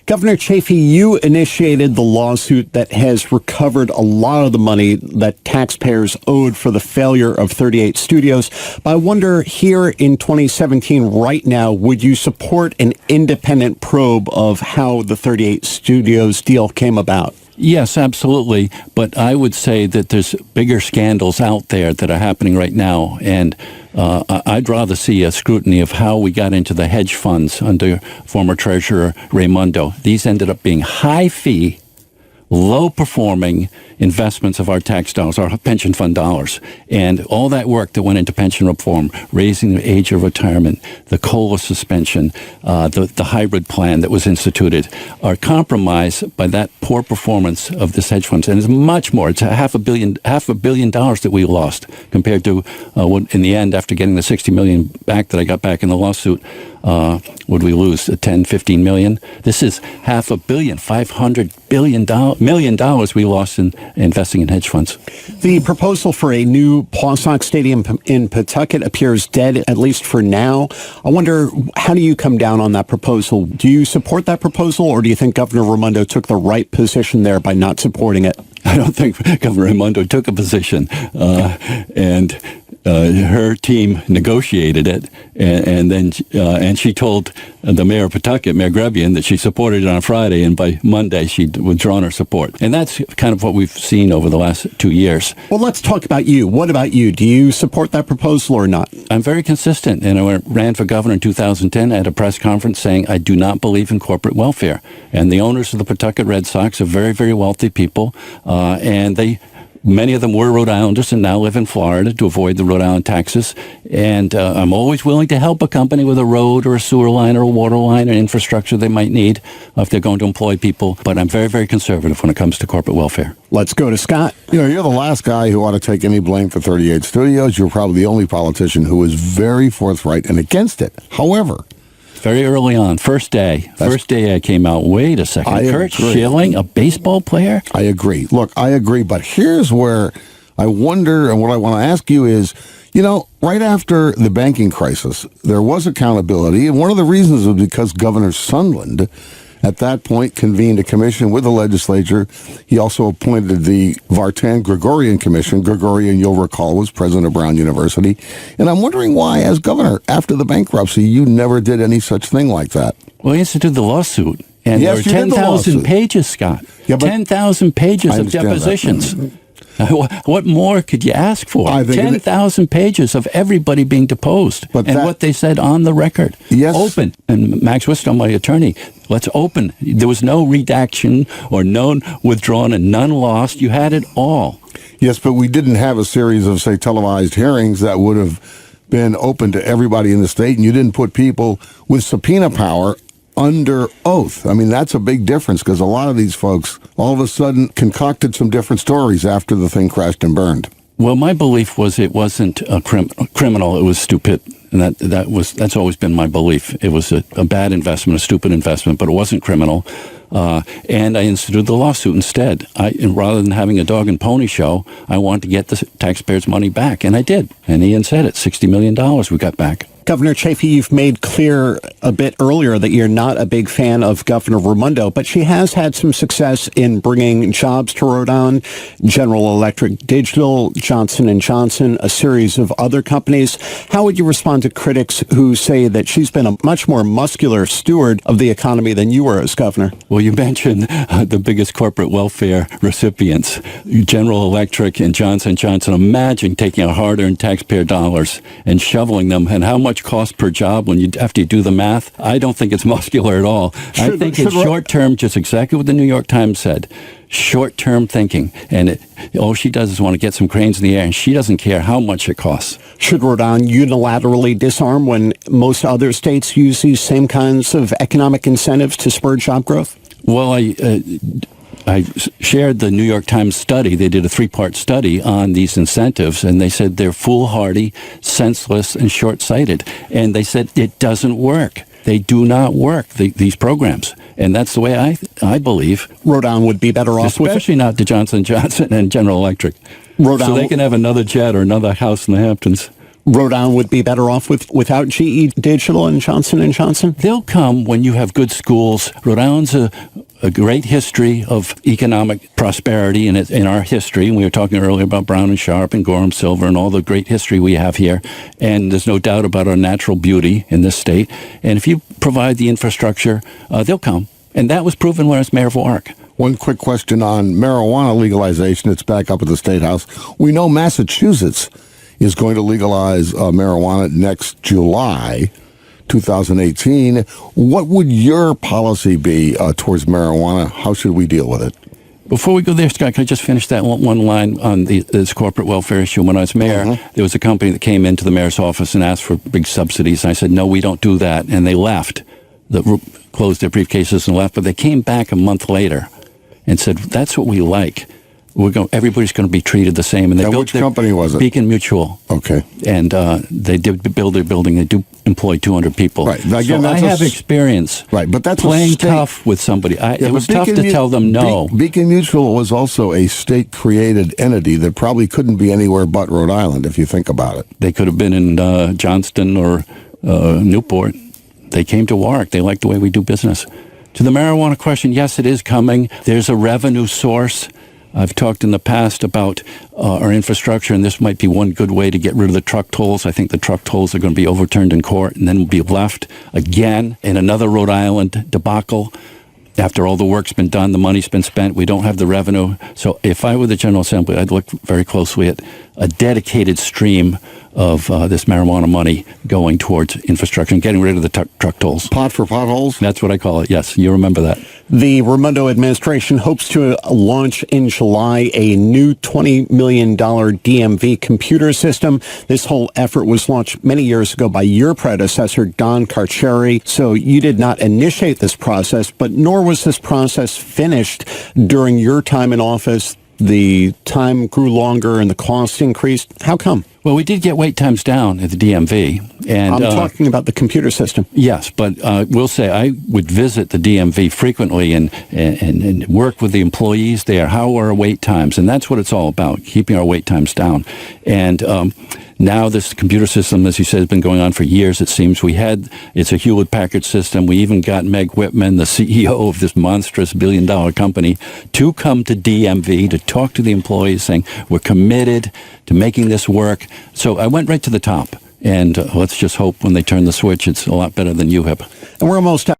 Governor Chafee, you initiated the lawsuit that has recovered a lot of the money that taxpayers owed for the failure of 38 studios. But I wonder, here in 2017, right now, would you support an independent probe of how the 38 studios deal came about? Yes, absolutely. But I would say that there's bigger scandals out there that are happening right now. And I'd rather see a scrutiny of how we got into the hedge funds under former Treasurer Raimondo. These ended up being high-fee, low-performing investments of our tax dollars, our pension fund dollars. And all that work that went into pension reform, raising the age of retirement, the COLA suspension, the hybrid plan that was instituted, are compromised by that poor performance of this hedge funds. And it's much more. It's half a billion dollars that we lost compared to what, in the end, after getting the $60 million back that I got back in the lawsuit, would we lose $10, $15 million? This is $500 million we lost in investing in hedge funds. The proposal for a new Paw Sox Stadium in Pawtucket appears dead, at least for now. I wonder, how do you come down on that proposal? Do you support that proposal, or do you think Governor Raimondo took the right position there by not supporting it? I don't think Governor Raimondo took a position, and her team negotiated it, and then she told the mayor of Pawtucket, Mayor Grebian, that she supported it on Friday, and by Monday she'd withdrawn her support. And that's kind of what we've seen over the last 2 years. Well, let's talk about you. What about you? Do you support that proposal or not? I'm very consistent, and I ran for governor in 2010 at a press conference saying I do not believe in corporate welfare. And the owners of the Pawtucket Red Sox are very, very wealthy people, and many of them were Rhode Islanders and now live in Florida to avoid the Rhode Island taxes. And I'm always willing to help a company with a road or a sewer line or a water line or infrastructure they might need if they're going to employ people. But I'm very, very conservative when it comes to corporate welfare. Let's go to Scott. You know, you're the last guy who ought to take any blame for 38 studios. You're probably the only politician who is very forthright and against it. However, very early on, first day I came out, wait a second, Kurt Schilling, a baseball player? I agree. Look, I agree, but here's where I wonder, and what I want to ask you is, you know, right after the banking crisis, there was accountability, and one of the reasons was because Governor Sondland at that point convened a commission with the legislature. He also appointed the Vartan-Gregorian Commission. Gregorian, you'll recall, was president of Brown University. And I'm wondering why, as governor, after the bankruptcy, you never did any such thing like that. Well, he instituted the lawsuit. And yes, there were 10,000 pages, Scott. Yeah, 10,000 pages of depositions. What more could you ask for? 10,000 pages of everybody being deposed and what they said on the record. Yes. Open. And Max Wistow, my attorney, let's open. There was no redaction or none withdrawn and none lost. You had it all. Yes, but we didn't have a series of, say, televised hearings that would have been open to everybody in the state, and you didn't put people with subpoena power under oath. I mean, that's a big difference, because a lot of these folks all of a sudden concocted some different stories after the thing crashed and burned. Well, my belief was it wasn't a criminal, it was stupid. And that's always been my belief. It was a bad investment, a stupid investment, but it wasn't criminal. And I instituted the lawsuit instead. And rather than having a dog and pony show, I wanted to get the taxpayers' money back, and I did. And Ian said it, $60 million we got back. Governor Chafee, you've made clear a bit earlier that you're not a big fan of Governor Raimondo, but she has had some success in bringing jobs to Rhode Island, General Electric Digital, Johnson & Johnson, a series of other companies. How would you respond to critics who say that she's been a much more muscular steward of the economy than you were as governor? Well, you mentioned the biggest corporate welfare recipients, General Electric and Johnson & Johnson. Imagine taking our hard-earned taxpayer dollars and shoveling them, and how much cost per job after you do the math. I don't think it's muscular at all. I think it's short-term, just exactly what the New York Times said. Short-term thinking. And all she does is want to get some cranes in the air, and she doesn't care how much it costs. Should Rhode Island unilaterally disarm when most other states use these same kinds of economic incentives to spur job growth? Well, I shared the New York Times study. They did a 3-part study on these incentives, and they said they're foolhardy, senseless, and short-sighted. And they said it doesn't work. They do not work, these programs. And that's the way I believe. Rhode Island would be better off with it? Especially not to Johnson & Johnson and General Electric. So they can have another jet or another house in the Hamptons. Rhode Island would be better off without GE Digital and Johnson & Johnson? They'll come when you have good schools. Rhode Island's a great history of economic prosperity in our history. And we were talking earlier about Brown and Sharp and Gorham Silver and all the great history we have here. And there's no doubt about our natural beauty in this state. And if you provide the infrastructure, they'll come. And that was proven when I was mayor of Warwick. One quick question on marijuana legalization. It's back up at the State House. We know Massachusetts is going to legalize marijuana next July 2018. What would your policy be towards marijuana? How should we deal with it? Before we go there, Scott, can I just finish that one line on this corporate welfare issue? When I was mayor, there was a company that came into the mayor's office and asked for big subsidies. And I said, no, we don't do that. And they left, closed their briefcases and left. But they came back a month later and said, that's what we like. Everybody's going to be treated the same. And they built which company was it? Beacon Mutual. Okay. And they did build their building. They do employ 200 people. Right. Again, so I have experience. Right, but that's playing tough with somebody. It was tough to tell them no. Beacon Mutual was also a state-created entity that probably couldn't be anywhere but Rhode Island, if you think about it. They could have been in Johnston or Newport. They came to Warwick. They like the way we do business. To the marijuana question, yes, it is coming. There's a revenue source. I've talked in the past about our infrastructure, and this might be one good way to get rid of the truck tolls. I think the truck tolls are going to be overturned in court, and then we'll be left again in another Rhode Island debacle. After all the work's been done, the money's been spent, we don't have the revenue. So if I were the General Assembly, I'd look very closely at a dedicated stream of this marijuana money going towards infrastructure and getting rid of the truck tolls. Pot for potholes? That's what I call it, yes. You remember that. The Raimondo administration hopes to launch in July a new $20 million DMV computer system. This whole effort was launched many years ago by your predecessor, Don Carcieri. So you did not initiate this process, but nor was this process finished during your time in office. The time grew longer and the cost increased. How come? Well, we did get wait times down at the DMV. And I'm talking about the computer system. Yes, but we'll say I would visit the DMV frequently and work with the employees there. How are our wait times? And that's what it's all about, keeping our wait times down. And now this computer system, as you said, has been going on for years, it seems. It's a Hewlett-Packard system. We even got Meg Whitman, the CEO of this monstrous billion-dollar company, to come to DMV to talk to the employees, saying, we're committed to making this work. So I went right to the top. And let's just hope when they turn the switch, it's a lot better than you have. And we're almost